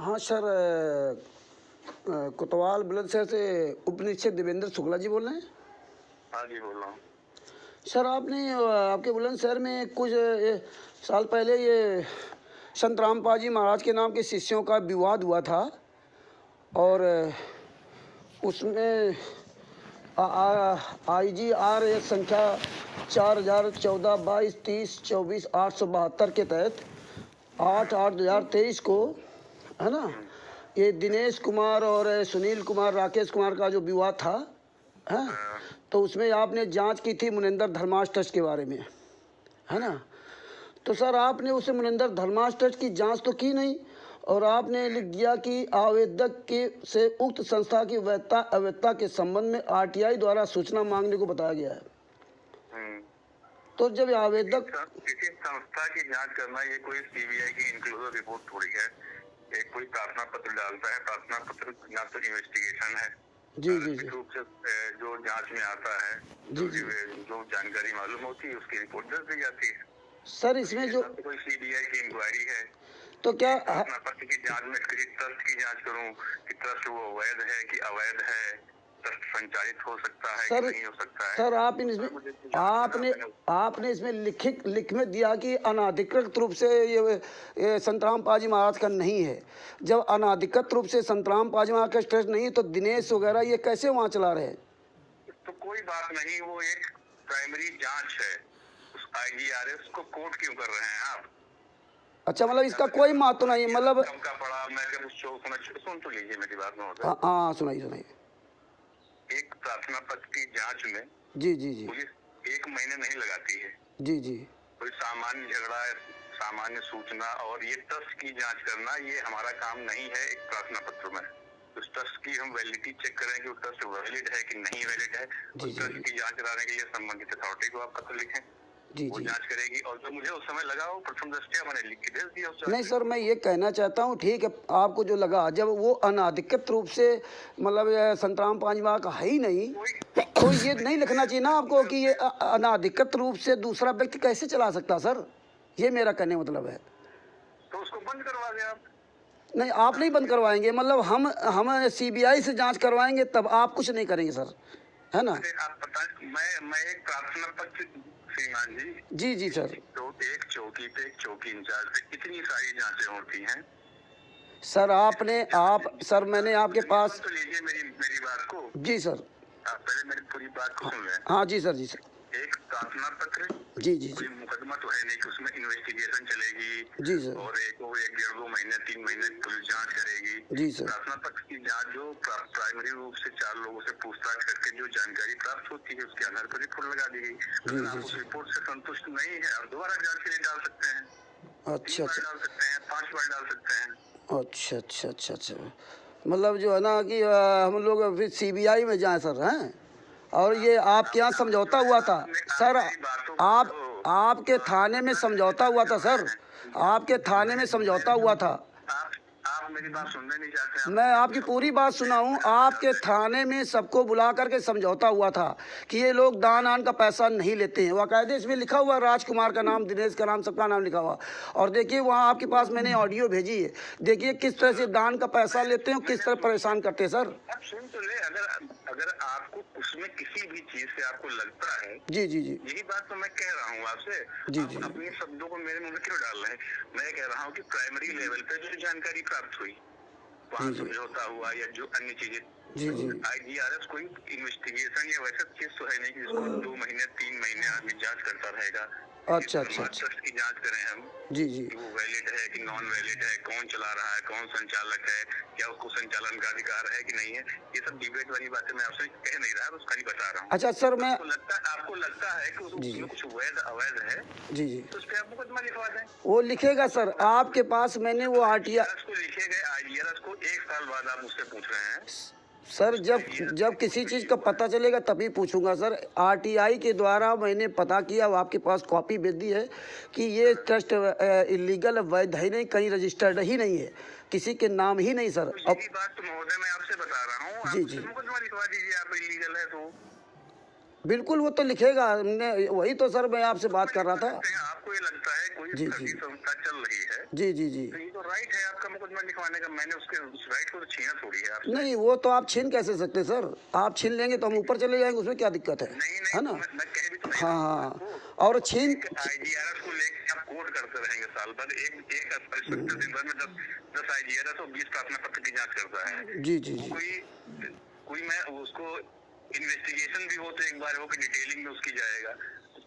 हाँ सर, कोतवाल बुलंदशहर से उप निरीक्षक देवेंद्र शुक्ला जी बोल रहे हैं। हाँ जी, बोल रहा हूँ। सर आपने आपके बुलंदशहर में कुछ साल पहले ये संत रामपाल जी महाराज के नाम के शिष्यों का विवाद हुआ था और उसमें IGR एक संख्या 4014-22-30-24-872 के तहत 8/8/2023 को, है ना, ये दिनेश कुमार और सुनील कुमार राकेश कुमार का जो विवाद था, है, तो उसमें आपने जांच की थी मुनिंदर धर्माश ट्रस्ट के बारे में, है ना। तो सर आपने उसे मुनिंदर धर्माश ट्रस्ट की जांच तो की नहीं और आपने लिख दिया कि आवेदक के से उक्त संस्था की वैधता अवैधता के संबंध में RTI द्वारा सूचना मांगने को बताया गया है। तो जब आवेदक किसी संस्था की जांच करना ये कोई CBI की इंक्लूसिव रिपोर्ट थोड़ी है। एक कोई प्रार्थना पत्र डालता है, प्रार्थना पत्र ना तो इन्वेस्टिगेशन है। जी जी जी रूप से जो जांच में आता है, जी जी जो जानकारी मालूम होती है उसकी रिपोर्ट दर्ज दी जाती है। सर इसमें जो कोई CBI की इंक्वायरी है तो क्या प्रार्थना पत्र की जांच में किसी ट्रस्ट की जांच करूं कि ट्रस्ट वो वैध है कि अवैध है, ट्रस्ट संचालित हो सकता है सर, कि नहीं हो सकता है। सर आपने इसमें लिख में दिया कि अनाधिकृत रूप से ये संतराम पाजी महाराज का नहीं है। जब अनाधिकृत रूप से संतराम पाजी महाराज का ट्रस्ट नहीं तो दिनेश वगैरह ये कैसे वहाँ चला रहे हैं? तो कोई बात नहीं, वो एक प्राइमरी जांच है। उस IGRS को कोर्ट क्यों कर रहे हैं आप? अच्छा, मतलब इसका कोई महत्व नहीं, मतलब पड़ा मैं सुन तो लीजिए मेरी बात में होता है। हाँ सुनाइए। एक प्रार्थना पत्र की जांच में जी जी जी पुलिस 1 महीने नहीं लगाती है। जी जी कोई सामान्य झगड़ा है, सामान्य सूचना और ये ट्रस्ट की जांच करना ये हमारा काम नहीं है। एक प्रार्थना पत्र में उस ट्रस्ट की हम वैलिडिटी चेक करें कि ट्रस्ट वैलिड है कि नहीं वैलिड है। उस ट्रस्ट की जांच कराने के लिए संबंधित अथॉरिटी को आप पत्र लिखें, वो जांच करेगी। और जो मुझे उस समय लगा वो प्रथम दृष्टया मैंने लिख के भेज दिया। नहीं सर, मैं ये कहना चाहता हूँ, ठीक है, आपको जो लगा, जब वो अनाधिकृत रूप से मतलब संतराम पांचवा का है ही नहीं तो ये नहीं लिखना चाहिए ना आपको कि ये अनाधिकृत रूप से दूसरा व्यक्ति कैसे चला सकता। सर ये मेरा कहने मतलब है। तो उसको बंद करवा दें आप। नहीं, आप नहीं बंद करवाएंगे, मतलब हम CBI से जांच करवाएंगे तब आप कुछ नहीं करेंगे सर, है ना। आप पता मैं एक प्रार्थना पत्र श्रीमान जी जी सर, तो एक चौकी पे एक चौकी इंचार्ज पे इतनी सारी जांचें होती हैं सर। सर मैंने आपके पास तो लीजिए मेरी बात को। जी सर, आप पहले मेरी पूरी बात को सुन लें। हाँ जी सर, जी सर। एक प्रार्थना पत्र, जी जी कोई मुकदमा तो है नहीं कि उसमें इन्वेस्टिगेशन चलेगी। जी सर। और एक 1-1.5-2 महीने 3 महीने पुलिस जांच करेगी। जी सर। प्रार्थना पत्र की जांच जो प्राइमरी रूप से 4 लोगों से पूछताछ करके जो जानकारी प्राप्त होती है उसके आधार पर रिपोर्ट लगा दी गई। अगर आप उस रिपोर्ट से संतुष्ट नहीं है आप दोबारा जांच के लिए डाल सकते हैं। अच्छा 3 बार डाल सकते हैं, 5 बार डाल सकते हैं। अच्छा, मतलब जो है ना कि हम लोग फिर CBI में जाएं सर, हैं। और ये आपके यहाँ समझौता हुआ था सर, आपके थाने में समझौता हुआ था सर, आपके थाने में समझौता हुआ था। आप मेरी बात सुनने नहीं चाहते हैं। मैं आपकी पूरी बात सुना हूँ। आपके थाने में सबको बुला करके समझौता हुआ था कि ये लोग दान आन का पैसा नहीं लेते हैं। बाकायदे इसमें लिखा हुआ, राजकुमार का नाम, दिनेश का नाम, सबका नाम लिखा हुआ। और देखिए वहाँ आपके पास मैंने ऑडियो भेजी है, देखिए किस तरह से दान का पैसा लेते हैं, किस तरह परेशान करते हैं सर। आप सुन तो ले, अगर आपको उसमें किसी भी चीज से आपको लगता है। जी जी जी, यही बात तो मैं कह रहा हूँ आपसे। जी जी, अपने शब्दों को मेरे मुंह में क्यों डाल रहे हैं? मैं कह रहा हूँ कि प्राइमरी लेवल पे जो जानकारी प्राप्त हुई वहाँ समझौता हुआ या जो अन्य चीजें, IGRS कोई इन्वेस्टिगेशन या वैसा चीज तो है नहीं कि जिसको 2 महीने 3 महीने आदमी जांच करता रहेगा। अच्छा ट्रस्ट की जांच करें हम जी जी, कि वो वैलिड है कि नॉन वैलिड है, कौन चला रहा है, कौन संचालक है, क्या उसको संचालन का अधिकार है कि नहीं है। ये सब डिबेट वाली बातें मैं आपसे कह नहीं रहा, बस खाली बता रहा हूँ। अच्छा सर, मैं आपको लगता है कि उसमें कुछ वैध अवैध है जी जी, तो उस पर आप मुकदमा लिखवा दें। वो लिखेगा सर, आपके पास मैंने वो IGRS को लिखे गए IGRS को 1 साल बाद आप मुझसे पूछ रहे हैं सर। जब किसी चीज़ का पता चलेगा तभी पूछूंगा सर। RTI के द्वारा मैंने पता किया, आपके पास कॉपी भेज दी है कि ये ट्रस्ट इलीगल, वैध ही नहीं, कहीं रजिस्टर्ड ही नहीं है, किसी के नाम ही नहीं सर। अब बात तो महोदय मैं आपसे बता रहा हूँ, जी जी, मुकदमा लिखवा दीजिए आप इलीगल है तो। बिल्कुल वो तो लिखेगा हमने, वही तो सर मैं आपसे बात कर रहा था। आपको ये लगता है कोई जी, ठगी जी। संस्था चल रही है, जी, जी, जी। तो ये तो राइट है आपका मुकदमा लिखवाने का। मैंने उसके उस राइट को तो छीना थोड़ी है आपसे। नहीं वो तो आप छीन कैसे सकते सर, आप छीन लेंगे तो हम ऊपर चले जाएंगे, उसमें क्या दिक्कत है नहीं है नहीं, ना। तो मैं कह भी तो नहीं हाँ रहा हूँ हाँ, आपको। और छीन आईजीआरएस को लेकर आप कोर्ट करते रहेंगे साल भर। एक इंस्पेक्टर दिन भर में 10 आईजीआरएस और 20 प्रार्थना पत्र की जांच करता है। जी, जी, वो जी। कोई मैं उसको इन्वेस्टिगेशन भी हो तो एक बार हो कि डिटेलिंग में उसकी जाएगा,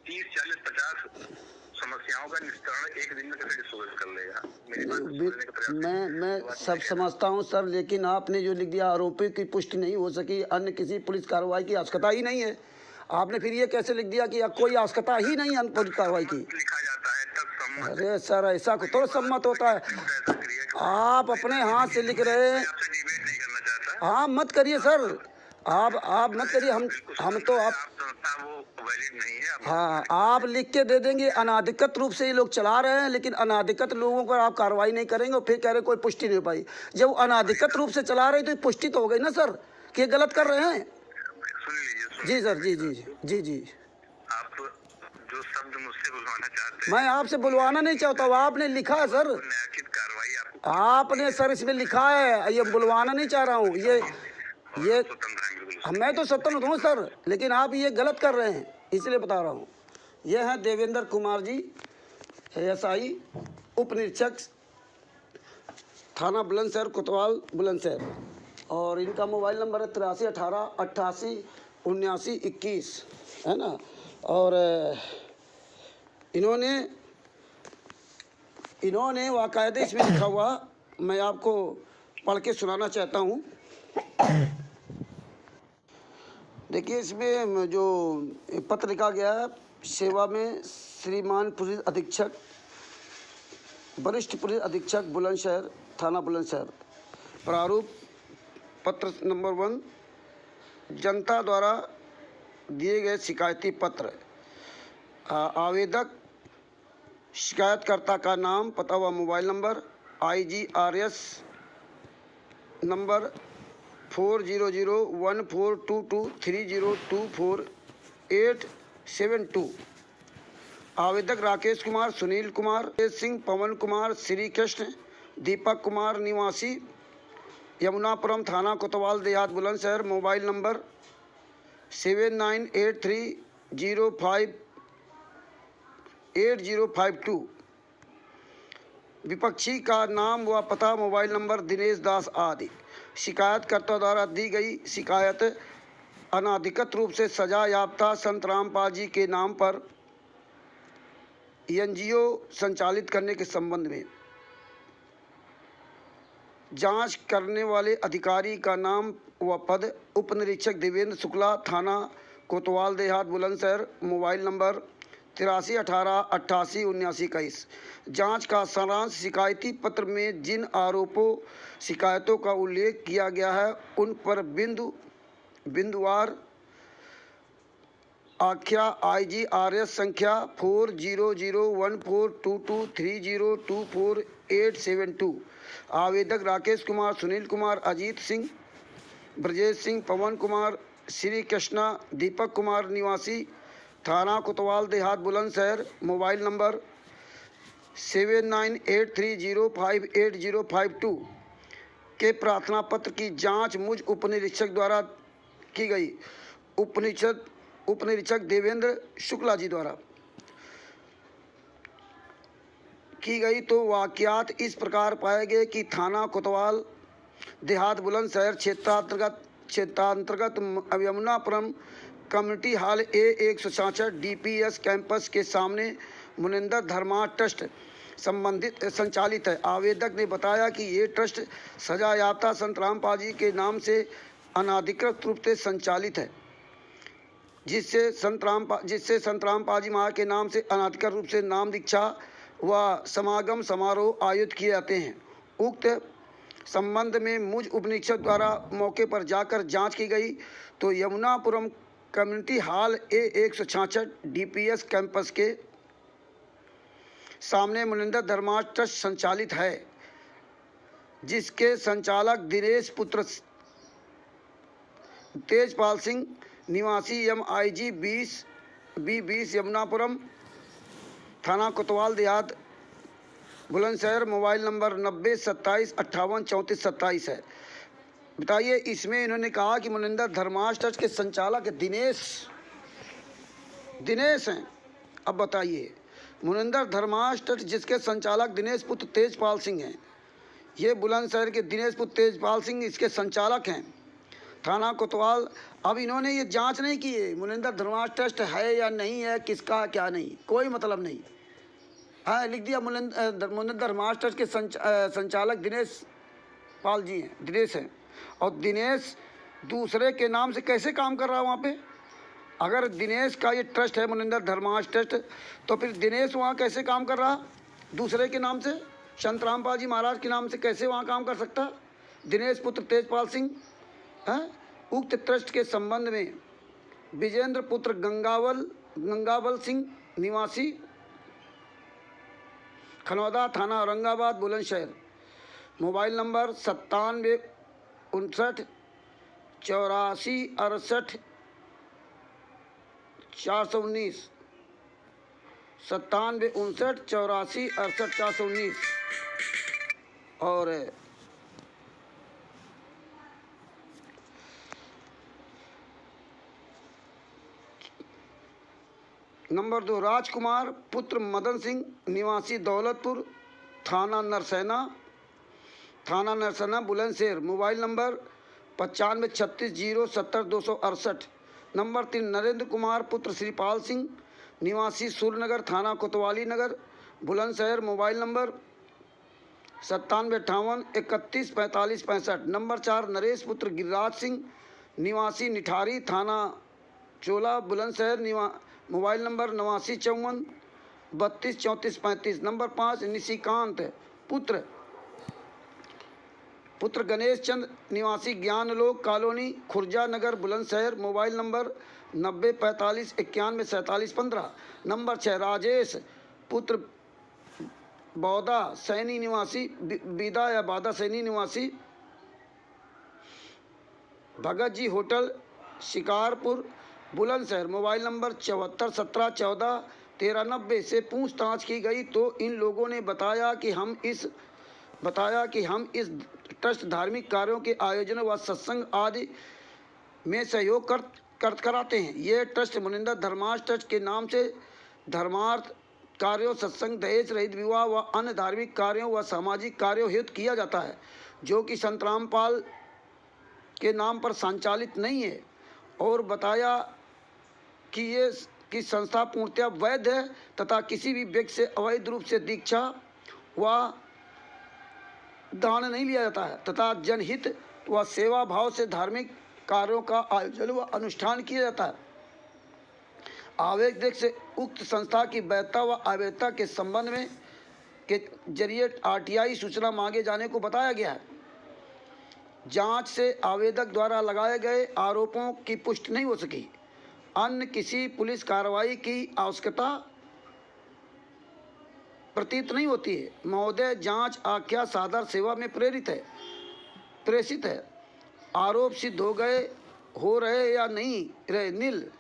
30 40 50 समस्याओं का निस्तारण एक दिन में कैसे डिस्पोज कर लेगा? मेरी बात को नहीं, समझने का प्रयास मैं बात सब मुझे समझता हूँ सर, लेकिन आपने जो लिख दिया आरोपी की पुष्टि नहीं हो सकी, अन्य किसी पुलिस कार्रवाई की आवश्यकता ही नहीं है। आपने फिर ये कैसे लिख दिया कि कोई आवश्यकता ही नहीं अन्य पुलिस कार्रवाई की। लिखा जाता है तब सम्मत। अरे सर ऐसा को तो सम्मत होता है, आप अपने हाथ से लिख रहे हैं। आपसे डिबेट नहीं करना चाहता। हाँ मत करिए सर, आप मत करिए, हम तो आप वो वैलिड नहीं है। हाँ आप लिख के दे देंगे, अनाधिकृत रूप से ये लोग चला रहे हैं, लेकिन अनाधिकृत लोगों पर आप कार्रवाई नहीं करेंगे और फिर कह रहे कोई पुष्टि नहीं हो पाई। जब वो अनाधिकृत रूप से चला रहे तो पुष्टि तो हो गई ना सर कि ये गलत कर रहे हैं। सुन लीजिए जी सर, जी जी जी जी। आप जो शब्द मुझसे बुलवाना चाहते हैं, मैं आपसे बुलवाना नहीं चाहता हूँ, आपने लिखा है सर, न्यायोचित कार्रवाई आपको आपने सर इसमें लिखा है, ये बुलवाना नहीं चाह रहा हूँ। ये स्वतंत्र है बिल्कुल। मैं तो स्वतंत्र हूँ सर, लेकिन आप ये गलत कर रहे हैं, इसलिए बता रहा हूँ। ये हैं देवेंद्र कुमार जी, एएसआई उप निरीक्षक थाना बुलंदशहर कोतवाल बुलंदशहर, और इनका मोबाइल नंबर है 83 18 88 79 21, है ना। और इन्होंने वाकायदे इसमें लिखा हुआ, मैं आपको पढ़ के सुनाना चाहता हूँ। देखिए इसमें जो पत्र लिखा गया है, सेवा में श्रीमान पुलिस अधीक्षक, वरिष्ठ पुलिस अधीक्षक बुलंदशहर थाना बुलंदशहर। प्रारूप पत्र नंबर 1, जनता द्वारा दिए गए शिकायती पत्र। आवेदक शिकायतकर्ता का नाम, पता व मोबाइल नंबर, IGRS नंबर 40014223024872। आवेदक राकेश कुमार, सुनील कुमार, तेज सिंह, पवन कुमार, श्री कृष्ण, दीपक कुमार, निवासी यमुनापुरम, थाना कोतवाल देहात बुलंदशहर। Mobile number 7983058052। विपक्षी का नाम व पता, मोबाइल नंबर दिनेश दास आदि। शिकायतकर्ता द्वारा दी गई शिकायत अनाधिकृत रूप से सजा याफ्ता संत रामपाल जी के नाम पर NGO संचालित करने के संबंध में। जांच करने वाले अधिकारी का नाम व पद, उप निरीक्षक देवेंद्र शुक्ला, थाना कोतवाल देहात बुलंदशहर। Mobile number 83 18 88 79 21। जांच का सारांश, शिकायती पत्र में जिन आरोपों शिकायतों का उल्लेख किया गया है उन पर बिंदुवार आख्या IGRS संख्या 40014223024872। आवेदक राकेश कुमार, सुनील कुमार, अजीत सिंह, ब्रजेश सिंह, पवन कुमार, श्री कृष्णा, दीपक कुमार, निवासी थाना कोतवाल देहात बुलंदशहर। मोबाइल नंबर 7983058052 के प्रार्थना पत्र की जांच मुझ उप निरीक्षक द्वारा की गई। उप निरीक्षक देवेंद्र शुक्ला जी द्वारा की गई तो वाकयात इस प्रकार पाए गए कि थाना कोतवाल देहात बुलंदशहर क्षेत्रांतर्गत Yamunapuram community hall A166 DPS campus के सामने मुनिंदर धर्मा ट्रस्ट संचालित है। आवेदक ने बताया कि ये ट्रस्ट सजा याफ्ता संत रामपाल जी के नाम से अनाधिकृत रूप से संचालित है, जिससे संत रामपाल जी महाराज के नाम से अनाधिकृत रूप से नाम दीक्षा व समागम समारोह आयोजित किए जाते हैं। उक्त संबंध में मुझ उप निरीक्षक द्वारा मौके पर जाकर जांच की गई तो Yamunapuram community hall A166 DPS campus के सामने मुनिंदर धर्मा ट्रस्ट संचालित है, जिसके संचालक दिनेश पुत्र तेजपाल सिंह निवासी MIG 20B20 यमुनापुरम, थाना कोतवाल देहात, बुलंदशहर। मोबाइल नंबर 9027583427 है। बताइए, इसमें इन्होंने कहा कि मुनिंदर धर्माश ट्रस्ट के संचालक दिनेश हैं। अब बताइए, मुनिंदर धर्माश ट्रस्ट जिसके संचालक दिनेश पुत्र तेजपाल सिंह हैं, ये बुलंदशहर के दिनेश पुत्र तेजपाल सिंह इसके संचालक हैं, थाना कोतवाल। अब इन्होंने ये जांच नहीं की है मुनिंदर धर्माश ट्रस्ट है या नहीं है, किसका क्या नहीं, कोई मतलब नहीं। हाँ, लिख दिया मुनिंदर धर्माश ट्रस्ट के संचालक दिनेश पाल जी हैं, दिनेश हैं। और दिनेश दूसरे के नाम से कैसे काम कर रहा है वहाँ पे? अगर दिनेश का ये ट्रस्ट है मुनिंदर धर्माश ट्रस्ट, तो फिर दिनेश वहाँ कैसे काम कर रहा दूसरे के नाम से? संत रामपाल जी महाराज के नाम से कैसे वहाँ काम कर सकता दिनेश पुत्र तेजपाल सिंह? हैं? उक्त ट्रस्ट के संबंध में विजेंद्र पुत्र गंगावल सिंह निवासी खनौदा, थाना औरंगाबाद, बुलंदशहर। Mobile number 9759 84 68 419, 9759 84 68 419। और नंबर 2 राजकुमार पुत्र मदन सिंह निवासी दौलतपुर, थाना Narsana, Bulandshahr. Mobile number 9536070268। Number 3 Narendra Kumar पुत्र श्रीपाल सिंह निवासी सूर्यनगर, थाना Kotwali Nagar, Bulandshahr. Mobile number 9758314565। Number 4 Naresh पुत्र गिरिराज सिंह निवासी निठारी, थाना Chola, Bulandshahr. Mobile number 8954323435। Number 5 Nishikant पुत्र गणेश चंद निवासी Gyanlok colony, Khurja Nagar, Bulandshahr. Mobile number 9045914715। Number 6 Rajesh पुत्र बौदा सैनी निवासी बीदा या बादा सैनी निवासी Bhagat ji hotel, Shikarpur, Bulandshahr. Mobile number 7417141390 से पूछताछ की गई तो इन लोगों ने बताया कि हम इस ट्रस्ट धार्मिक कार्यों के आयोजन व सत्संग आदि में सहयोग कराते हैं। ये ट्रस्ट मुनिंदर धर्माश ट्रस्ट के नाम से धर्मार्थ कार्यों, सत्संग, दहेज रहित विवाह व अन्य धार्मिक कार्यों व सामाजिक कार्यों हेतु किया जाता है, जो कि संत रामपाल के नाम पर संचालित नहीं है। और बताया कि संस्था पूर्णतः वैध है तथा किसी भी व्यक्ति से अवैध रूप से दीक्षा व दान नहीं लिया जाता है तथा जनहित व सेवा भाव से धार्मिक कार्यों का आयोजन व अनुष्ठान किया जाता है। आवेदक से उक्त संस्था की वैधता व अवैधता के संबंध में के जरिए RTI सूचना मांगे जाने को बताया गया है। जांच से आवेदक द्वारा लगाए गए आरोपों की पुष्टि नहीं हो सकी। अन्य किसी पुलिस कार्रवाई की आवश्यकता प्रतीत नहीं होती है। महोदय, जांच आख्या सादर सेवा में प्रेषित है। आरोप सिद्ध हो रहे या नहीं रहे नील।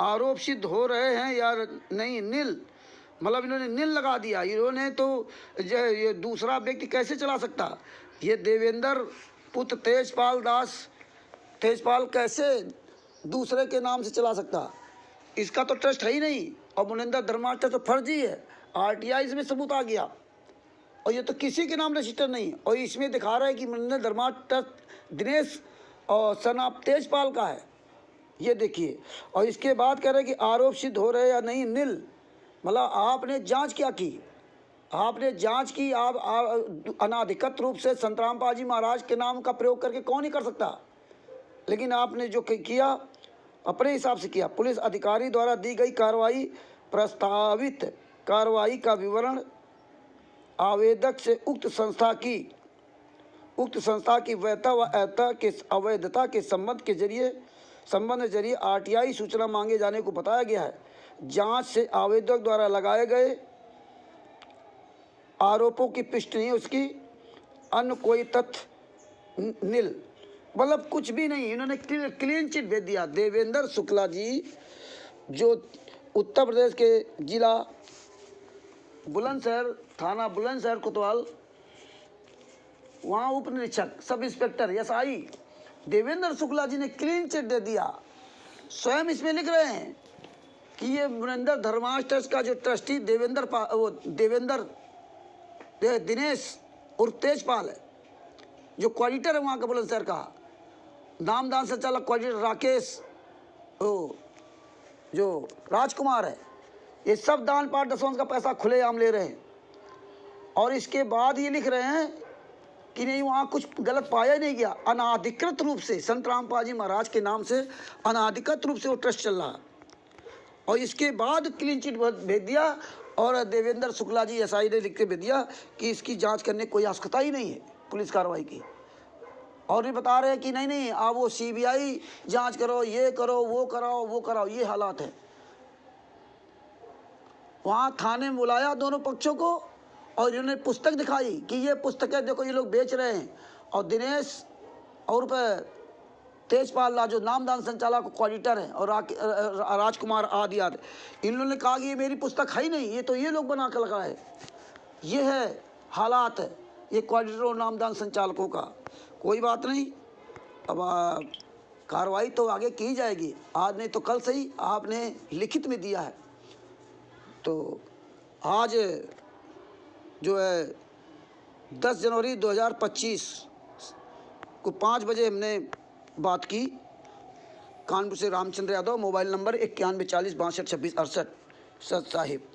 आरोप सिद्ध हो रहे हैं या नहीं नील, मतलब इन्होंने नील लगा दिया। इन्होंने तो ये दूसरा व्यक्ति कैसे चला सकता? ये देवेंद्र पुत्र तेजपाल कैसे दूसरे के नाम से चला सकता? इसका तो ट्रस्ट है ही नहीं। और मुनिंदर धर्माश ट्रस्ट तो फर्जी है। RTI इसमें सबूत आ गया। और ये तो किसी के नाम रजिस्टर नहीं है। और इसमें दिखा रहा है कि मुनिंदर धर्माश ट्रस्ट दिनेश और सन ऑफ तेजपाल का है। ये देखिए। और इसके बाद कह रहे हैं कि आरोप सिद्ध हो रहे या नहीं नील, मतलब आपने जांच क्या की? आपने जांच की। आप अनाधिकृत रूप से संत रामपाल जी महाराज के नाम का प्रयोग करके कौन ही कर सकता? लेकिन आपने जो किया अपने हिसाब से किया। पुलिस अधिकारी द्वारा दी गई प्रस्तावित कार्रवाई का विवरण आवेदक से उक्त संस्था की वैधता व अवैधता के संबंध के जरिए RTI सूचना मांगे जाने को बताया गया है। जांच से आवेदक द्वारा लगाए गए आरोपों की पुष्टि नहीं उसकी। अन्य कोई तथ्य नील। मतलब कुछ भी नहीं, इन्होंने क्लीन चिट भेज दिया। देवेंद्र शुक्ला जी जो उत्तर प्रदेश के जिला बुलंदशहर, थाना बुलंदशहर कोतवाल, वहाँ उप निरीक्षक sub inspector SI Devendra Shukla ji ने क्लीन चिट दे दिया। स्वयं इसमें लिख रहे हैं कि ये मुनिंदर धर्मार्थ ट्रस्ट का जो ट्रस्टी दिनेश उर्फ तेजपाल है, जो कोऑर्डिनेटर है वहाँ का बुलंदशहर का, नामदान संचालक कोऑर्डिनेटर राकेश जो राजकुमार है, ये सब दान पाठ दसवंश का पैसा खुलेआम ले रहे हैं। और इसके बाद ये लिख रहे हैं कि नहीं वहाँ कुछ गलत पाया नहीं गया, अनाधिकृत रूप से संत रामपाल जी महाराज के नाम से अनाधिकृत रूप से वो ट्रस्ट चल रहा है। और इसके बाद क्लीन चिट भेज दिया और देवेंद्र शुक्ला जी एसआई ने लिख के भेज दिया कि इसकी जांच करने कोई आवश्यकता ही नहीं है पुलिस कार्रवाई की। और ये बता रहे हैं कि नहीं नहीं आप वो सीबीआई जांच करो, ये करो, वो कराओ, वो कराओ, ये हालात है। वहाँ थाने में बुलाया दोनों पक्षों को और इन्होंने पुस्तक दिखाई कि ये पुस्तकें देखो ये लोग बेच रहे हैं। और दिनेश और तेजपाल जो नामदान संचालक कोऑर्डिनेटर हैं और राजकुमार आदि इन्होंने कहा कि ये मेरी पुस्तक है ही नहीं, ये तो ये लोग बना कर लगा है। ये है हालात है ये कोऑर्डिनेटर और नामदान संचालकों का। कोई बात नहीं, अब कार्रवाई तो आगे की जाएगी, आज नहीं तो कल सही। आपने लिखित में दिया है तो आज जो है 10 जनवरी 2025 को 5 बजे हमने बात की। कानपुर से रामचंद्र यादव, मोबाइल नंबर 91 40 62 26 68 सत साहिब।